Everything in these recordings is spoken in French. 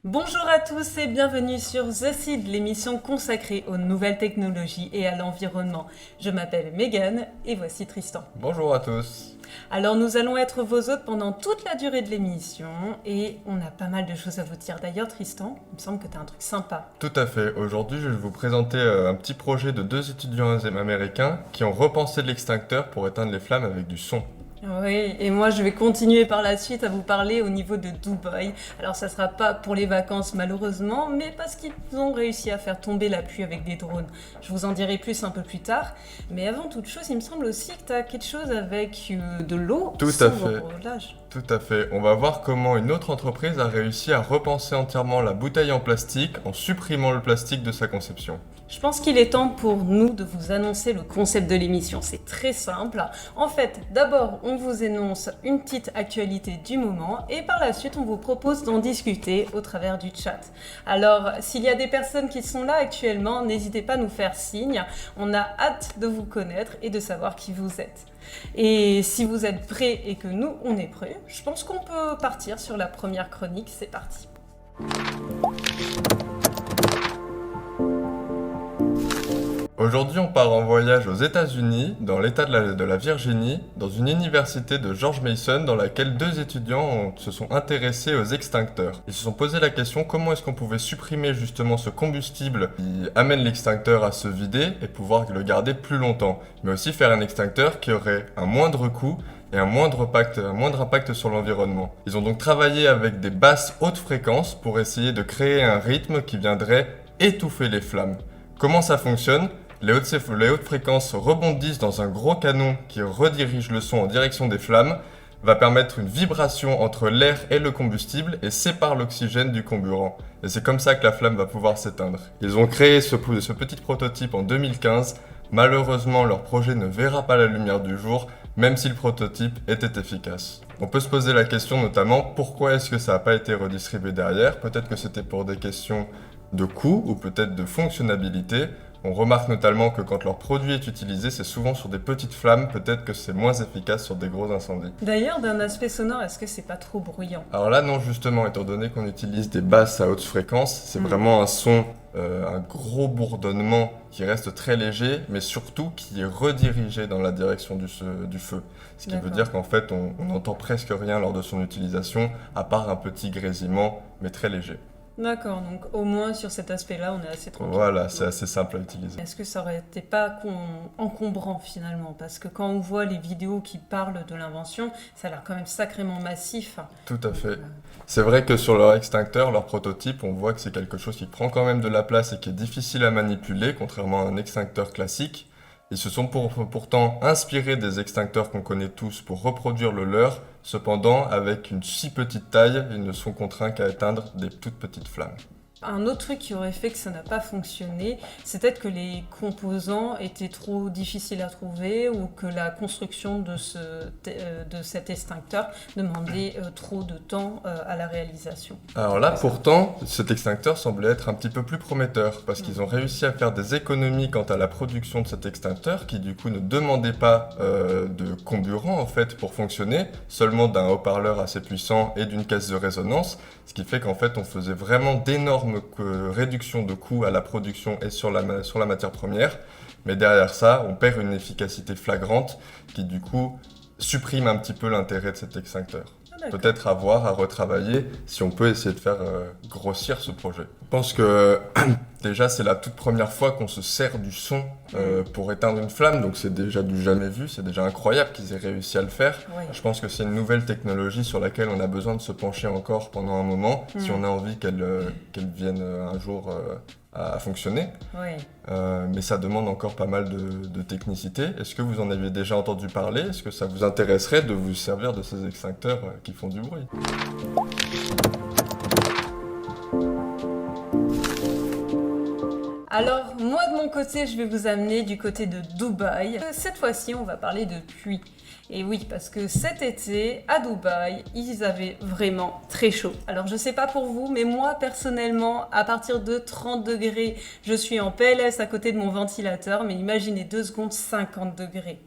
Bonjour à tous et bienvenue sur The Seed, l'émission consacrée aux nouvelles technologies et à l'environnement. Je m'appelle Megan et voici Tristan. Bonjour à tous. Alors nous allons être vos hôtes pendant toute la durée de l'émission et on a pas mal de choses à vous dire. D'ailleurs Tristan, il me semble que tu as un truc sympa. Tout à fait. Aujourd'hui, je vais vous présenter un petit projet de deux étudiants américains qui ont repensé l'extincteur pour éteindre les flammes avec du son. Oui, et moi je vais continuer par la suite à vous parler au niveau de Dubaï. Alors ça sera pas pour les vacances malheureusement, mais parce qu'ils ont réussi à faire tomber la pluie avec des drones. Je vous en dirai plus un peu plus tard. Mais avant toute chose, il me semble aussi que tu as quelque chose avec de l'eau. Tout sur à vos fait. brelages. Tout à fait. On va voir comment une autre entreprise a réussi à repenser entièrement la bouteille en plastique en supprimant le plastique de sa conception. Je pense qu'il est temps pour nous de vous annoncer le concept de l'émission. C'est très simple. En fait, d'abord, on vous énonce une petite actualité du moment et par la suite, on vous propose d'en discuter au travers du chat. Alors, s'il y a des personnes qui sont là actuellement, n'hésitez pas à nous faire signe. On a hâte de vous connaître et de savoir qui vous êtes. Et si vous êtes prêts et que nous, on est prêts, je pense qu'on peut partir sur la première chronique. C'est parti. Aujourd'hui, on part en voyage aux États-Unis, dans l'État de la Virginie, dans une université de George Mason dans laquelle deux étudiants se sont intéressés aux extincteurs. Ils se sont posé la question comment est-ce qu'on pouvait supprimer justement ce combustible qui amène l'extincteur à se vider et pouvoir le garder plus longtemps, mais aussi faire un extincteur qui aurait un moindre coût et un moindre impact sur l'environnement. Ils ont donc travaillé avec des basses hautes fréquences pour essayer de créer un rythme qui viendrait étouffer les flammes. Comment ça fonctionne ? Les hautes fréquences rebondissent dans un gros canon qui redirige le son en direction des flammes, va permettre une vibration entre l'air et le combustible et sépare l'oxygène du comburant. Et c'est comme ça que la flamme va pouvoir s'éteindre. Ils ont créé ce petit prototype en 2015. Malheureusement, leur projet ne verra pas la lumière du jour, même si le prototype était efficace. On peut se poser la question notamment pourquoi est-ce que ça n'a pas été redistribué derrière. Peut-être que c'était pour des questions de coût ou peut-être de fonctionnalité. On remarque notamment que quand leur produit est utilisé, c'est souvent sur des petites flammes, peut-être que c'est moins efficace sur des gros incendies. D'ailleurs, d'un aspect sonore, est-ce que c'est pas trop bruyant ? Alors là, non, justement, étant donné qu'on utilise des basses à haute fréquence, c'est vraiment un son, un gros bourdonnement qui reste très léger, mais surtout qui est redirigé dans la direction du feu. Ce qui veut dire qu'en fait, on n'entend presque rien lors de son utilisation, à part un petit grésillement, mais très léger. D'accord, donc au moins sur cet aspect-là, on est assez tranquille. Voilà, c'est assez simple à utiliser. Est-ce que ça aurait été pas encombrant finalement? Parce que quand on voit les vidéos qui parlent de l'invention, ça a l'air quand même sacrément massif. Tout à fait. C'est vrai que sur leur extincteur, leur prototype, on voit que c'est quelque chose qui prend quand même de la place et qui est difficile à manipuler, contrairement à un extincteur classique. Ils se sont pourtant inspirés des extincteurs qu'on connaît tous pour reproduire le leur. Cependant, avec une si petite taille, ils ne sont contraints qu'à éteindre des toutes petites flammes. Un autre truc qui aurait fait que ça n'a pas fonctionné, c'est peut-être que les composants étaient trop difficiles à trouver ou que la construction de cet extincteur demandait trop de temps à la réalisation. Alors là, pourtant, cet extincteur semblait être un petit peu plus prometteur parce qu'ils ont réussi à faire des économies quant à la production de cet extincteur qui du coup ne demandait pas de comburant en fait pour fonctionner, seulement d'un haut-parleur assez puissant et d'une caisse de résonance, ce qui fait qu'en fait on faisait vraiment d'énormes réduction de coûts à la production et sur la matière première. Mais derrière ça, on perd une efficacité flagrante qui du coup supprime un petit peu l'intérêt de cet extincteur. Peut-être à voir, à retravailler, si on peut essayer de faire grossir ce projet. Je pense que déjà c'est la toute première fois qu'on se sert du son pour éteindre une flamme, donc c'est déjà du jamais vu, c'est déjà incroyable qu'ils aient réussi à le faire. Oui. Je pense que c'est une nouvelle technologie sur laquelle on a besoin de se pencher encore pendant un moment, si on a envie qu'elle vienne un jour à fonctionner. Oui. Mais ça demande encore pas mal de technicité. Est-ce que vous en avez déjà entendu parler? Est-ce que ça vous intéresserait de vous servir de ces extincteurs qui font du bruit? Alors, moi de mon côté, je vais vous amener du côté de Dubaï. Cette fois-ci, on va parler de pluie. Et oui, parce que cet été, à Dubaï, ils avaient vraiment très chaud. Alors, je sais pas pour vous, mais moi, personnellement, à partir de 30 degrés, je suis en PLS à côté de mon ventilateur, mais imaginez 2 secondes, 50 degrés.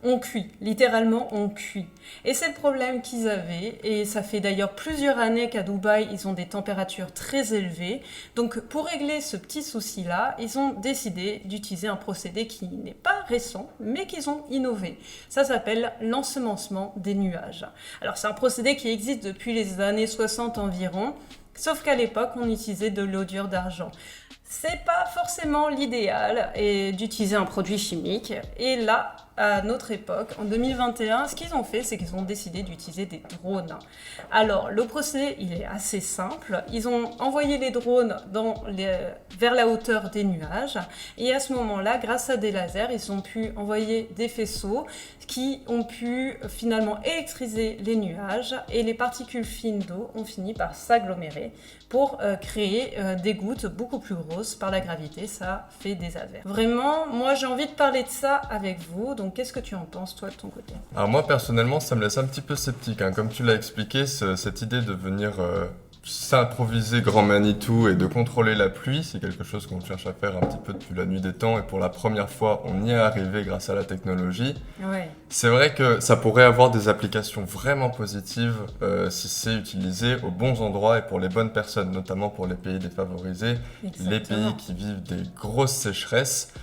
On cuit, littéralement on cuit. Et c'est le problème qu'ils avaient, et ça fait d'ailleurs plusieurs années qu'à Dubaï, ils ont des températures très élevées. Donc pour régler ce petit souci-là, ils ont décidé d'utiliser un procédé qui n'est pas récent, mais qu'ils ont innové. Ça s'appelle l'ensemencement des nuages. Alors c'est un procédé qui existe depuis les années 60 environ, sauf qu'à l'époque, on utilisait de l'iodure d'argent. C'est pas forcément l'idéal d'utiliser un produit chimique. Et là, à notre époque, en 2021, ce qu'ils ont fait, c'est qu'ils ont décidé d'utiliser des drones. Alors, le procédé, il est assez simple. Ils ont envoyé les drones vers la hauteur des nuages. Et à ce moment-là, grâce à des lasers, ils ont pu envoyer des faisceaux qui ont pu finalement électriser les nuages. Et les particules fines d'eau ont fini par s'agglomérer pour créer des gouttes beaucoup plus grosses par la gravité. Ça fait des averses. Vraiment, moi, j'ai envie de parler de ça avec vous. Donc, qu'est-ce que tu en penses, toi, de ton côté? Alors moi, personnellement, ça me laisse un petit peu sceptique, hein. Comme tu l'as expliqué, cette idée de venir s'improviser grand Manitou et de contrôler la pluie, c'est quelque chose qu'on cherche à faire un petit peu depuis la nuit des temps. Et pour la première fois, on y est arrivé grâce à la technologie. Ouais. C'est vrai que ça pourrait avoir des applications vraiment positives si c'est utilisé aux bons endroits et pour les bonnes personnes, notamment pour les pays défavorisés, Exactement. les pays qui vivent des grosses sécheresses.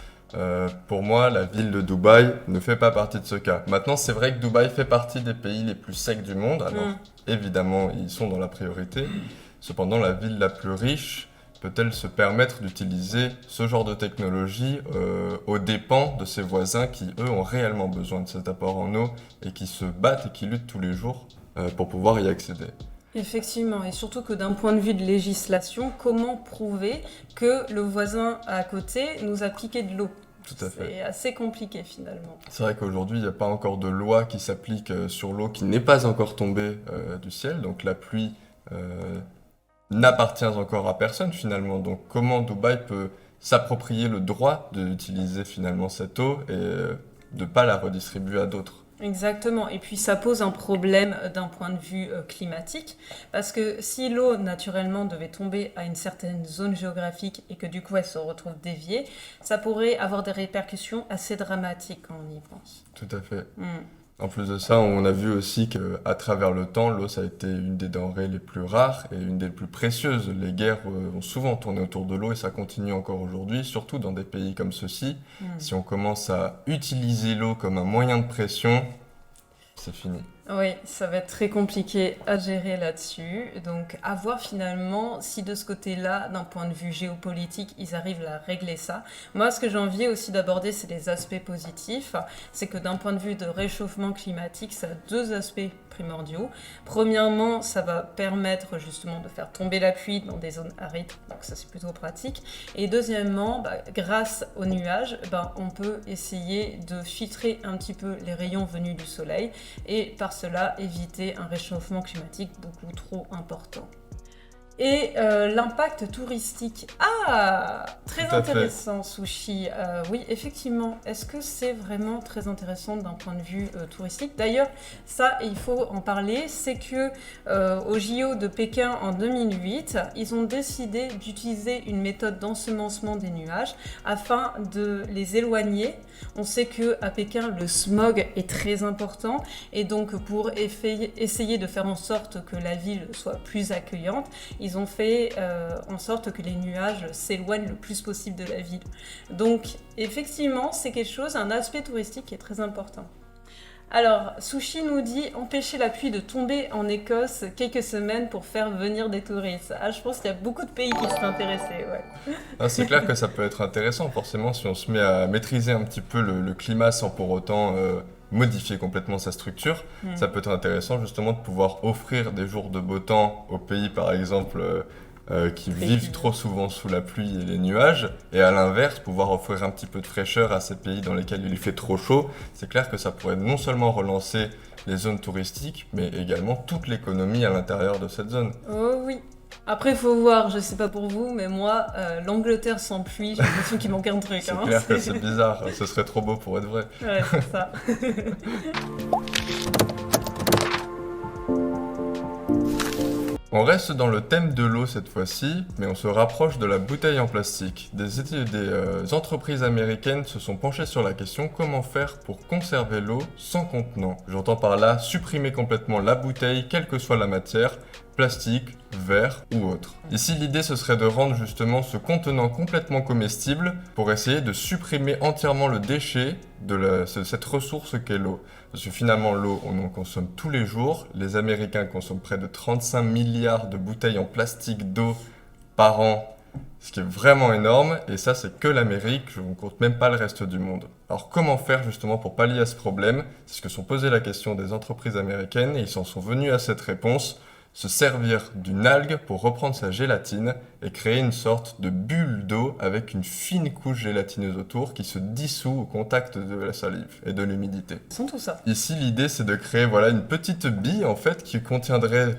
Pour moi, la ville de Dubaï ne fait pas partie de ce cas. Maintenant, c'est vrai que Dubaï fait partie des pays les plus secs du monde. Alors, évidemment, ils sont dans la priorité. Cependant, la ville la plus riche peut-elle se permettre d'utiliser ce genre de technologie aux dépens de ses voisins qui, eux, ont réellement besoin de cet apport en eau et qui se battent et qui luttent tous les jours pour pouvoir y accéder? Effectivement, et surtout que d'un point de vue de législation, comment prouver que le voisin à côté nous a piqué de l'eau? Tout à fait. C'est assez compliqué finalement. C'est vrai qu'aujourd'hui, il n'y a pas encore de loi qui s'applique sur l'eau qui n'est pas encore tombée du ciel. Donc la pluie n'appartient encore à personne finalement. Donc comment Dubaï peut s'approprier le droit d'utiliser finalement cette eau et de ne pas la redistribuer à d'autres? Exactement, et puis ça pose un problème d'un point de vue climatique, parce que si l'eau naturellement devait tomber à une certaine zone géographique et que du coup elle se retrouve déviée, ça pourrait avoir des répercussions assez dramatiques quand on y pense. Tout à fait. En plus de ça, on a vu aussi qu'à travers le temps, l'eau, ça a été une des denrées les plus rares et une des plus précieuses. Les guerres ont souvent tourné autour de l'eau et ça continue encore aujourd'hui, surtout dans des pays comme ceux-ci. Si on commence à utiliser l'eau comme un moyen de pression, c'est fini. Oui, ça va être très compliqué à gérer là-dessus. Donc, à voir finalement si de ce côté-là, d'un point de vue géopolitique, ils arrivent à régler ça. Moi, ce que j'ai envie aussi d'aborder, c'est les aspects positifs. C'est que d'un point de vue de réchauffement climatique, ça a deux aspects primordiaux. Premièrement, ça va permettre justement de faire tomber la pluie dans des zones arides. Donc, ça, c'est plutôt pratique. Et deuxièmement, grâce aux nuages, on peut essayer de filtrer un petit peu les rayons venus du soleil et par cela éviter un réchauffement climatique beaucoup trop important. Et l'impact touristique. Ah, très intéressant, Sushi. Oui, effectivement. Est-ce que c'est vraiment très intéressant d'un point de vue touristique? D'ailleurs, ça, il faut en parler. C'est que au JO de Pékin en 2008, ils ont décidé d'utiliser une méthode d'ensemencement des nuages afin de les éloigner. On sait qu'à Pékin, le smog est très important. Et donc, pour essayer de faire en sorte que la ville soit plus accueillante, ils ont fait en sorte que les nuages s'éloignent le plus possible de la ville. Donc, effectivement, c'est quelque chose, un aspect touristique qui est très important. Alors, Sushi nous dit « Empêcher la pluie de tomber en Écosse quelques semaines pour faire venir des touristes ». Ah, je pense qu'il y a beaucoup de pays qui seraient intéressés, ouais. Ah, c'est clair que ça peut être intéressant, forcément, si on se met à maîtriser un petit peu le climat sans pour autant modifier complètement sa structure. Ça peut être intéressant justement de pouvoir offrir des jours de beau temps aux pays, par exemple, qui vivent trop souvent sous la pluie et les nuages, et à l'inverse, pouvoir offrir un petit peu de fraîcheur à ces pays dans lesquels il fait trop chaud. C'est clair que ça pourrait non seulement relancer les zones touristiques, mais également toute l'économie à l'intérieur de cette zone. Oh oui. Après, il faut voir, je sais pas pour vous, mais moi, l'Angleterre sans pluie, j'ai l'impression qu'il manque un truc. C'est clair que c'est bizarre, ce serait trop beau pour être vrai. Ouais, c'est ça. On reste dans le thème de l'eau cette fois-ci, mais on se rapproche de la bouteille en plastique. Des entreprises américaines se sont penchées sur la question comment faire pour conserver l'eau sans contenant. J'entends par là supprimer complètement la bouteille, quelle que soit la matière, plastique, verre ou autre. Ici, l'idée ce serait de rendre justement ce contenant complètement comestible pour essayer de supprimer entièrement le déchet de cette ressource qu'est l'eau. Parce que finalement, l'eau, on en consomme tous les jours. Les Américains consomment près de 35 milliards de bouteilles en plastique d'eau par an, ce qui est vraiment énorme. Et ça, c'est que l'Amérique, je ne compte même pas le reste du monde. Alors comment faire justement pour pallier à ce problème? C'est ce que sont posées la question des entreprises américaines et ils s'en sont venus à cette réponse. Se servir d'une algue pour reprendre sa gélatine et créer une sorte de bulle d'eau avec une fine couche gélatineuse autour qui se dissout au contact de la salive et de l'humidité. Sans tout ça. Ici, l'idée, c'est de créer une petite bille en fait qui contiendrait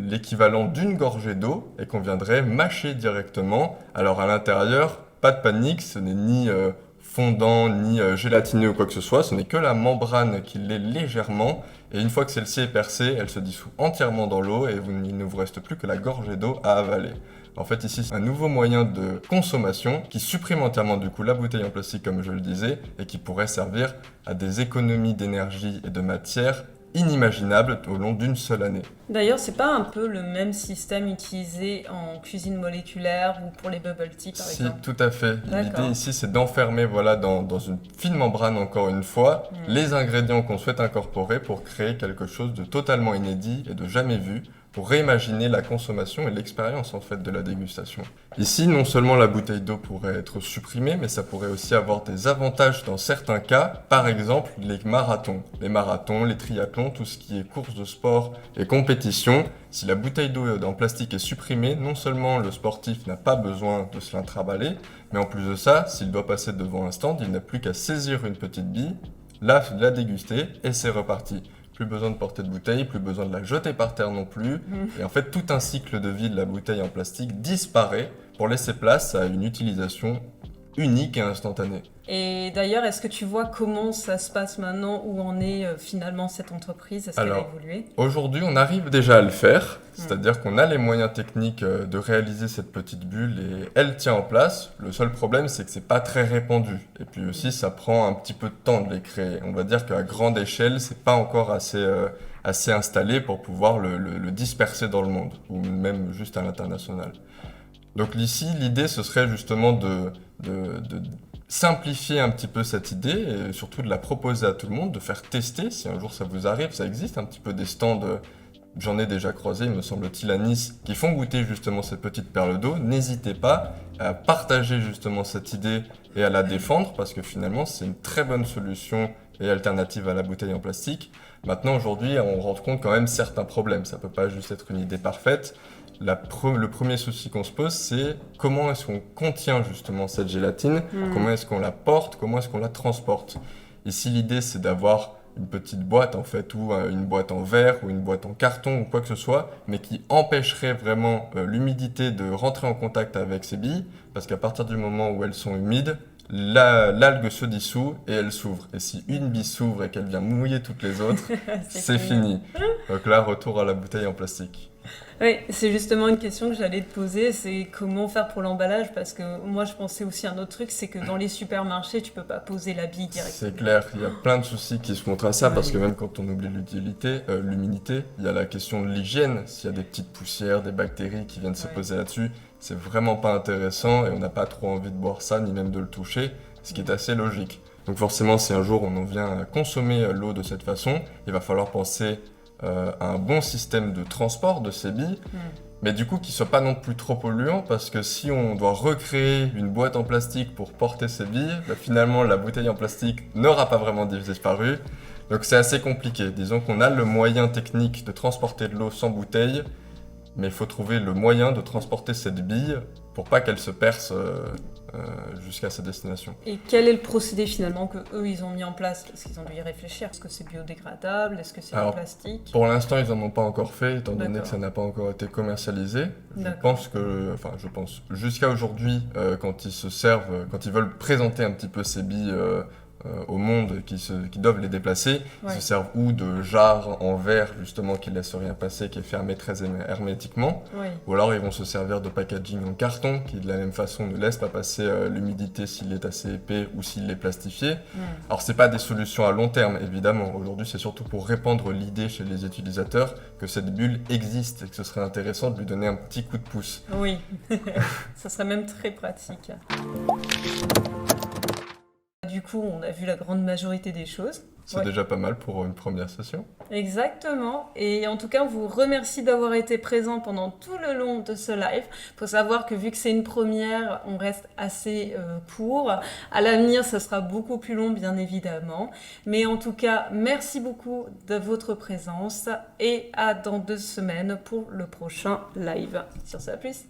l'équivalent d'une gorgée d'eau et qu'on viendrait mâcher directement. Alors à l'intérieur, pas de panique, ce n'est ni fondant ni gélatineux ou quoi que ce soit, ce n'est que la membrane qui l'est légèrement et une fois que celle-ci est percée, elle se dissout entièrement dans l'eau et il ne vous reste plus que la gorgée d'eau à avaler. En fait ici c'est un nouveau moyen de consommation qui supprime entièrement du coup la bouteille en plastique comme je le disais et qui pourrait servir à des économies d'énergie et de matière inimaginable au long d'une seule année. D'ailleurs, c'est pas un peu le même système utilisé en cuisine moléculaire ou pour les bubble tea par exemple? Si, tout à fait. L'idée ici, c'est d'enfermer dans une fine membrane, encore une fois, les ingrédients qu'on souhaite incorporer pour créer quelque chose de totalement inédit et de jamais vu, pour réimaginer la consommation et l'expérience en fait de la dégustation. Ici, non seulement la bouteille d'eau pourrait être supprimée, mais ça pourrait aussi avoir des avantages dans certains cas, par exemple les marathons. Les marathons, les triathlons, tout ce qui est course de sport et compétition. Si la bouteille d'eau en plastique est supprimée, non seulement le sportif n'a pas besoin de se l'intramballer, mais en plus de ça, s'il doit passer devant un stand, il n'a plus qu'à saisir une petite bille, la déguster et c'est reparti. Plus besoin de porter de bouteille, plus besoin de la jeter par terre non plus. Et en fait, tout un cycle de vie de la bouteille en plastique disparaît pour laisser place à une utilisation unique et instantanée. Et d'ailleurs, est-ce que tu vois comment ça se passe maintenant, où en est finalement cette entreprise? Est-ce qu'elle a évolué? Aujourd'hui, on arrive déjà à le faire, c'est-à-dire qu'on a les moyens techniques de réaliser cette petite bulle et elle tient en place. Le seul problème, c'est que c'est pas très répandu. Et puis aussi, ça prend un petit peu de temps de les créer. On va dire qu'à grande échelle, c'est pas encore assez installé pour pouvoir le disperser dans le monde, ou même juste à l'international. Donc ici, l'idée, ce serait justement de simplifier un petit peu cette idée et surtout de la proposer à tout le monde, de faire tester, si un jour ça vous arrive, ça existe un petit peu des stands, j'en ai déjà croisé, il me semble-t-il, à Nice, qui font goûter justement cette petite perle d'eau. N'hésitez pas à partager justement cette idée et à la défendre parce que finalement c'est une très bonne solution et alternative à la bouteille en plastique. Maintenant, aujourd'hui, on rend compte quand même certains problèmes, ça peut pas juste être une idée parfaite. Le premier souci qu'on se pose, c'est comment est-ce qu'on contient justement cette gélatine, comment est-ce qu'on la porte, comment est-ce qu'on la transporte. Ici, l'idée, c'est d'avoir une petite boîte en fait, ou une boîte en verre, ou une boîte en carton, ou quoi que ce soit, mais qui empêcherait vraiment l'humidité de rentrer en contact avec ces billes, parce qu'à partir du moment où elles sont humides, l'algue se dissout et elle s'ouvre. Et si une bille s'ouvre et qu'elle vient mouiller toutes les autres, c'est fini. Donc là, retour à la bouteille en plastique. Oui, c'est justement une question que j'allais te poser, c'est comment faire pour l'emballage, parce que moi je pensais aussi à un autre truc, c'est que dans les supermarchés, tu peux pas poser la bille directement. C'est clair, il y a plein de soucis qui se montrent à ça, parce que même quand on oublie l'humidité, il y a la question de l'hygiène, s'il y a des petites poussières, des bactéries qui viennent se poser là-dessus, c'est vraiment pas intéressant et on n'a pas trop envie de boire ça, ni même de le toucher, ce qui est assez logique. Donc forcément, si un jour on en vient à consommer l'eau de cette façon, il va falloir penser à un bon système de transport de ces billes, mais du coup qui ne soit pas non plus trop polluant, parce que si on doit recréer une boîte en plastique pour porter ces billes, finalement la bouteille en plastique n'aura pas vraiment disparu, donc c'est assez compliqué. Disons qu'on a le moyen technique de transporter de l'eau sans bouteille, mais il faut trouver le moyen de transporter cette bille pour pas qu'elle se perce jusqu'à sa destination. Et quel est le procédé finalement que eux ils ont mis en place? Parce qu'ils ont dû y réfléchir. Est-ce que c'est biodégradable? Est-ce que c'est en plastique? Pour l'instant, ils n'en ont pas encore fait, étant donné que ça n'a pas encore été commercialisé. Je pense, jusqu'à aujourd'hui, quand ils veulent présenter un petit peu ces billes au monde qui doivent les déplacer. Ils Ouais. se servent ou de jarres en verre justement qui ne laissent rien passer, qui est fermé très hermétiquement, Oui. ou alors ils vont se servir de packaging en carton qui de la même façon ne laisse pas passer l'humidité s'il est assez épais ou s'il est plastifié. Alors c'est pas des solutions à long terme évidemment, aujourd'hui c'est surtout pour répandre l'idée chez les utilisateurs que cette bulle existe et que ce serait intéressant de lui donner un petit coup de pouce. Oui, ça serait même très pratique. Du coup, on a vu la grande majorité des choses. C'est Ouais. déjà pas mal pour une première session. Exactement. Et en tout cas, on vous remercie d'avoir été présent pendant tout le long de ce live. Il faut savoir que vu que c'est une première, on reste assez court. À l'avenir, ça sera beaucoup plus long, bien évidemment. Mais en tout cas, merci beaucoup de votre présence et à dans 2 semaines pour le prochain live. Sur ce, à plus.